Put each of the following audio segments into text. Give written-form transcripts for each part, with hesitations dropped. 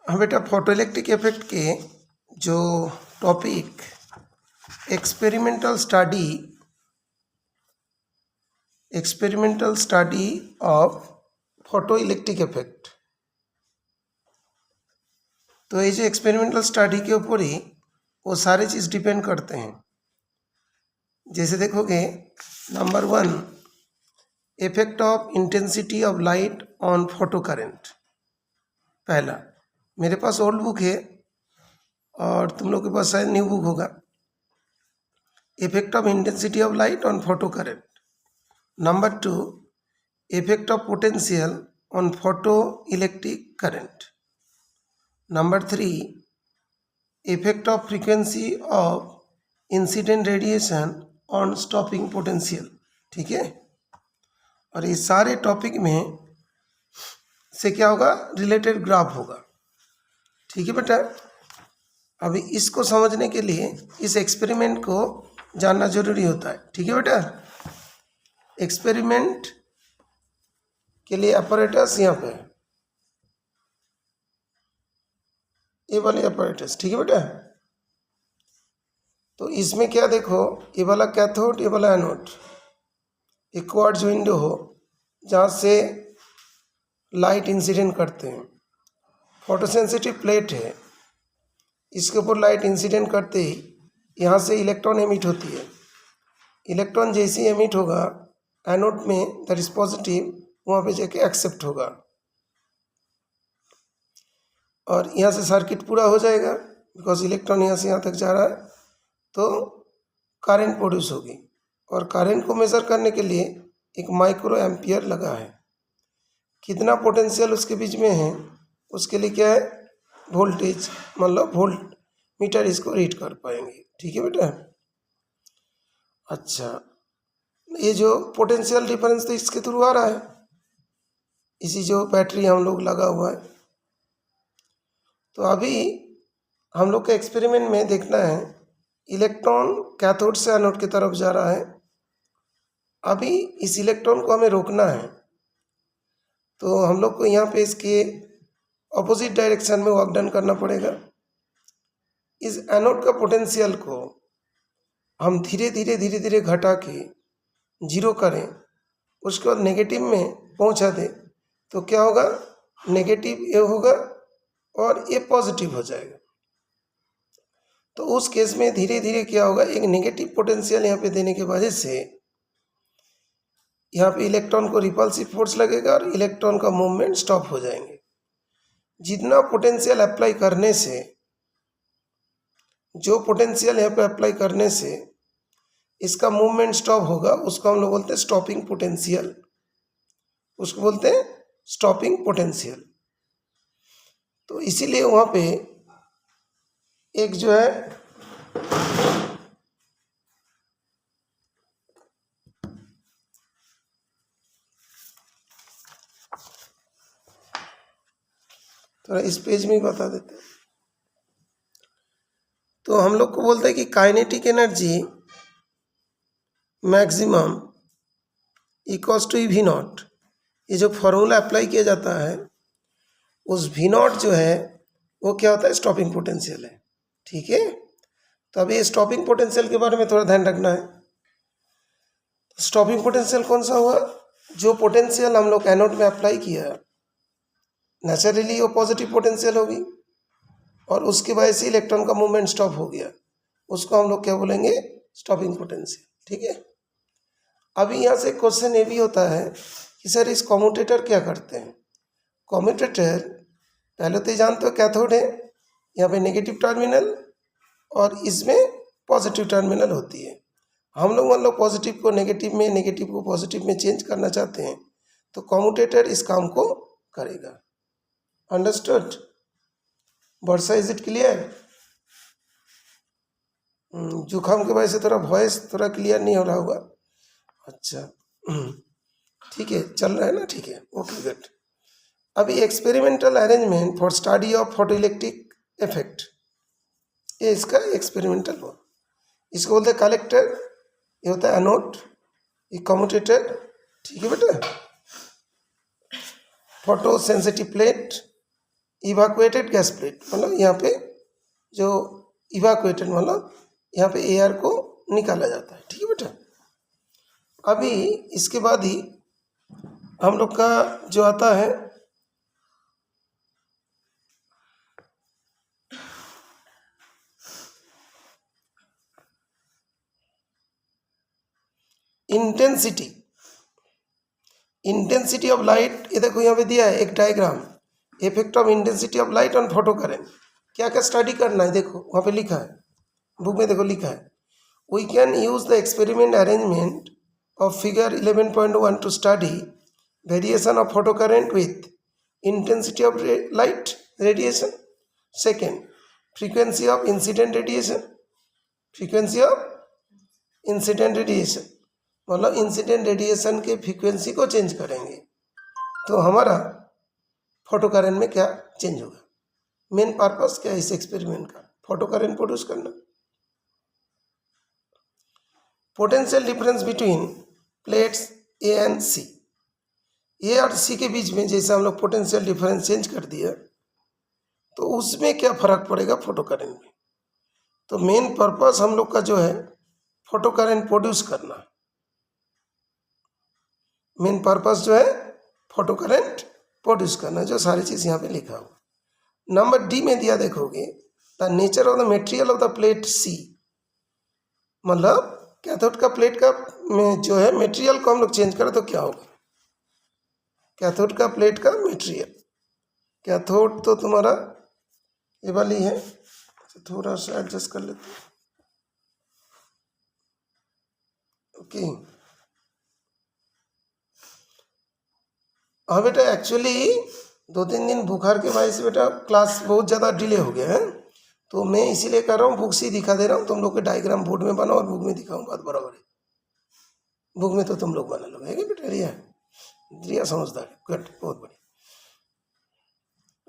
हाँ बेटा, photo electric effect के जो topic experimental study of photo electric effect, तो ये जो एक्सपेरिमेंटल स्टडी के ऊपर ही वो सारे चीज़ डिपेंड करते हैं। जैसे देखोगे, number 1 effect of intensity of light on photo current. पहला, मेरे पास ओल्ड बुक है और तुम लोग के पास शायद न्यू बुक होगा। Effect of intensity of light on photo current. Number 2 effect of potential on photo electric current. Number 3 effect of frequency of incident radiation on stopping potential. ठीक है, और इस सारे टॉपिक में से क्या होगा, रिलेटेड ग्राफ होगा। ठीक है बेटा, अभी इसको समझने के लिए इस एक्सपेरिमेंट को जानना जरूरी होता है। ठीक है बेटा, एक्सपेरिमेंट के लिए अपैरेटस यहाँ पे, ये वाले अपैरेटस। ठीक है बेटा, तो इसमें क्या देखो, ये वाला कैथोड, ये वाला एनोड, एक क्वार्ट्ज विंडो हो जहाँ से लाइट इंसिडेंट करते हैं। फोटोसेंसिटिव प्लेट है, इसके ऊपर लाइट इंसिडेंट करते ही यहाँ से इलेक्ट्रॉन एमिट होती है। इलेक्ट्रॉन जैसे ही एमिट होगा एनोड में, दैट इज पॉजिटिव, वहाँ पे जाके एक्सेप्ट होगा और यहाँ से सर्किट पूरा हो जाएगा। बिकॉज इलेक्ट्रॉन यहाँ से यहाँ तक जा रहा है तो करंट प्रोड्यूस होगी, और करंट को मेज़र करने के लिए एक माइक्रो एम्पियर लगा है। कितना पोटेंशियल उसके बीच में है उसके लिए क्या है, वोल्टेज, मतलब वोल्ट मीटर इसको रीड कर पाएंगे। ठीक है बेटा, अच्छा, ये जो पोटेंशियल डिफरेंस तो इसके थ्रू आ रहा है, इसी जो बैटरी हम लोग लगा हुआ है। तो अभी हम लोग के एक्सपेरिमेंट में देखना है, इलेक्ट्रॉन कैथोड से एनोड की तरफ जा रहा है। अभी इस इलेक्ट्रॉन को हमें रोकना है, तो हम लोग को यहाँ पे इसके ऑपोजिट डायरेक्शन में वर्क डन करना पड़ेगा। इस एनोड का पोटेंशियल को हम धीरे धीरे घटा के जीरो करें, उसके बाद नेगेटिव में पहुंचा दें, तो क्या होगा, नेगेटिव ये होगा और ये पॉजिटिव हो जाएगा। तो उस केस में धीरे धीरे क्या होगा, एक नेगेटिव पोटेंशियल यहाँ पे देने की वजह से यहाँ पे इलेक्ट्रॉन को रिपल्सिव फोर्स लगेगा और इलेक्ट्रॉन का मूवमेंट स्टॉप हो जाएंगे। जितना पोटेंशियल अप्लाई करने से, जो पोटेंशियल यहाँ पे अप्लाई करने से इसका मूवमेंट स्टॉप होगा, उसको हम लोग बोलते हैं स्टॉपिंग पोटेंशियल, उसको बोलते हैं स्टॉपिंग पोटेंशियल। तो इसीलिए वहाँ पे एक जो है थोड़ा इस पेज में ही बता देते हैं। तो हम लोग को बोलते हैं कि kinetic energy maximum equals to V naught. ये जो फॉर्मूला अप्लाई किया जाता है, उस वी नॉट जो है वो क्या होता है, स्टॉपिंग पोटेंशियल है। ठीक है, तो अभी स्टॉपिंग पोटेंशियल के बारे में थोड़ा ध्यान रखना है। स्टॉपिंग पोटेंशियल कौन सा हुआ, जो पोटेंशियल हम लोग एनोड में अप्लाई किया, नेचुरली वो पॉजिटिव पोटेंशियल होगी और उसकी वजह से इलेक्ट्रॉन का मूवमेंट स्टॉप हो गया, उसको हम लोग क्या बोलेंगे, स्टॉपिंग पोटेंशियल। ठीक है, अभी यहाँ से क्वेश्चन ये भी होता है कि सर इस कम्यूटेटर क्या करते हैं। कम्यूटेटर पहले तो जानते हो कैथोड है, यहाँ पे नेगेटिव टर्मिनल और इसमें पॉजिटिव टर्मिनल होती है। हम लोग मतलब पॉजिटिव को नेगेटिव में, नेगेटिव को पॉजिटिव में चेंज करना चाहते हैं, तो कम्यूटेटर इस काम को करेगा। Understood Varsha, is it clear? जुकाम की वजह से थोड़ा वॉइस थोड़ा क्लियर नहीं हो रहा होगा। अच्छा, ठीक है, चल रहा है ना? ठीक है, ओके गुड। अभी experimental arrangement for study of photo electric effect, ये इसका एक्सपेरिमेंटल हो, इसको बोलते हैं कलेक्टर, ये होता है एनोड, ये कम्यूटेटर। ठीक है बेटा, photosensitive plate, evacuated gas plate, मतलब यहाँ पे जो इवाकुएटेड मतलब यहाँ पे एयर को निकाला जाता है। ठीक है बेटा। अभी इसके बाद ही हम लोग का जो आता है इंटेंसिटी, इंटेंसिटी ऑफ लाइट। ये देखो यहाँ पे दिया है एक diagram, effect of intensity of light on photo current. क्या क्या स्टडी करना है देखो वहाँ पे लिखा है, बुक में देखो लिखा है, we can use the experiment arrangement of figure 11.1 to study variation of photocurrent with intensity of light radiation. Second, frequency of incident radiation. frequency of incident radiation मतलब इंसिडेंट रेडिएशन के फ्रीक्वेंसी को change करेंगे तो हमारा photo current में क्या change होगा। Main purpose क्या है इस एक्सपेरिमेंट का, फोटो करेंट प्रोड्यूस करना। Potential difference between plates A and C, A और सी के बीच में जैसे हम लोग पोटेंशियल डिफरेंस चेंज कर दिया तो उसमें क्या फर्क पड़ेगा फोटो करेंट में। तो मेन पर्पस हम लोग का जो है फोटो करेंट प्रोड्यूस करना, मेन पर्पस जो है फोटो करेंट प्रोड्यूस करना, जो सारी चीज़ यहाँ पे लिखा हुआ। नंबर डी में दिया देखोगे, the nature of the material of the plate C, मतलब कैथोड का प्लेट का में जो है मटेरियल को हम लोग चेंज करें तो क्या होगा। कैथोड का प्लेट का मटेरियल, कैथोड तो तुम्हारा ये वाली है, तो थोड़ा सा एडजस्ट कर लेते हैं। ओके हाँ बेटा, एक्चुअली 2-3 दिन बुखार के वजह से बेटा क्लास बहुत ज़्यादा डिले हो गया है, तो मैं इसीलिए कर रहा हूँ, बुक से दिखा दे रहा हूँ। तुम लोग के डायग्राम बोर्ड में बनाओ और बुक में दिखाऊँ, बात बराबर है। बुक में तो तुम लोग बना लोगे, है बेटा। रिया समझदार, गुड, बहुत बढ़िया।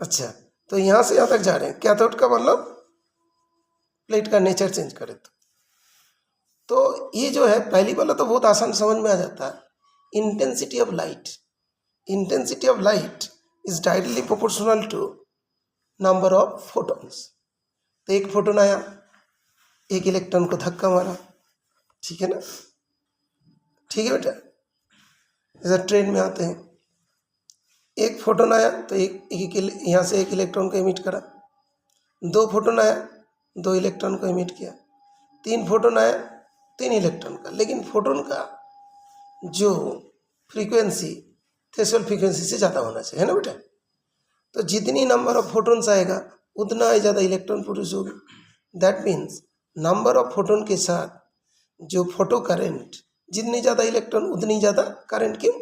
अच्छा, तो यहाँ से यहाँ तक जा रहे हैं। कैथोड का मतलब प्लेट का नेचर चेंज करे तो ये जो है पहली वाला तो बहुत आसान समझ में आ जाता है। Intensity of light, intensity of light is directly proportional to number of photons. तो एक फोटोन आया, एक इलेक्ट्रॉन को धक्का मारा, ठीक है ना, ठीक है बेटा। जैसे ट्रेन में आते हैं, एक फोटोन आया तो एक यहाँ से एक इलेक्ट्रॉन को इमिट करा, 2 फोटोन आया 2 इलेक्ट्रॉन को इमिट किया, 3 फोटोन आया 3 इलेक्ट्रॉन का। लेकिन फोटोन का जो फ्रीक्वेंसी थ्रेशोल्ड फ्रीक्वेंसी से ज़्यादा होना चाहिए, है ना बेटा। तो जितनी नंबर ऑफ फोटोन्स आएगा उतना ही ज़्यादा इलेक्ट्रॉन प्रोड्यूस होगी। That means number of photon के साथ जो फोटो करेंट, जितनी ज़्यादा इलेक्ट्रॉन उतनी ज़्यादा करंट, क्यों,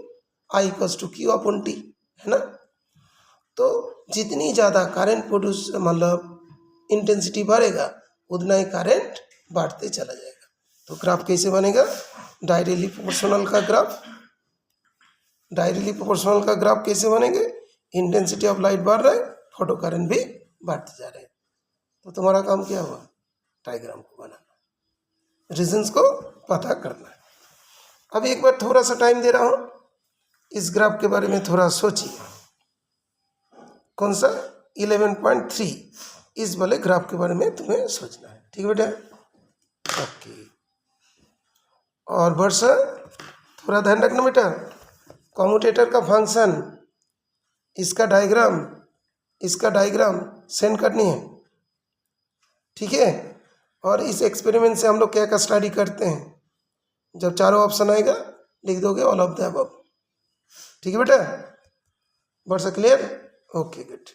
I equals to Q upon T, है ना। तो जितनी ज़्यादा करंट प्रोड्यूस मतलब इंटेंसिटी बढ़ेगा उतना ही करंट बढ़ते चला जाएगा। तो ग्राफ कैसे बनेगा, डायरेक्टली प्रोपोर्शनल का ग्राफ। डायरेक्टली प्रोपोर्शनल का ग्राफ कैसे बनेंगे, इंटेंसिटी ऑफ लाइट बढ़ रहा है, फोटो करंट भी बढ़ते जा रहे हैं। तो तुम्हारा काम क्या हुआ, डायग्राम को बनाना, रीजंस को पता करना है। अब एक बार थोड़ा सा टाइम दे रहा हूँ, इस ग्राफ के बारे में थोड़ा सोचिए। कौन सा, 11.3, इस वाले ग्राफ के बारे में तुम्हें सोचना है, ठीक है बेटा। ओके, और वर्षा थोड़ा ध्यान रखना बेटा, कम्यूटेटर का फंक्शन, इसका डायग्राम सेंड करनी है, ठीक है। और इस एक्सपेरिमेंट से हम लोग क्या क्या स्टडी करते हैं, जब चारों ऑप्शन आएगा लिख दोगे ऑल ऑफ द अबव, ठीक है बेटा। वर्षा क्लियर, ओके गुड।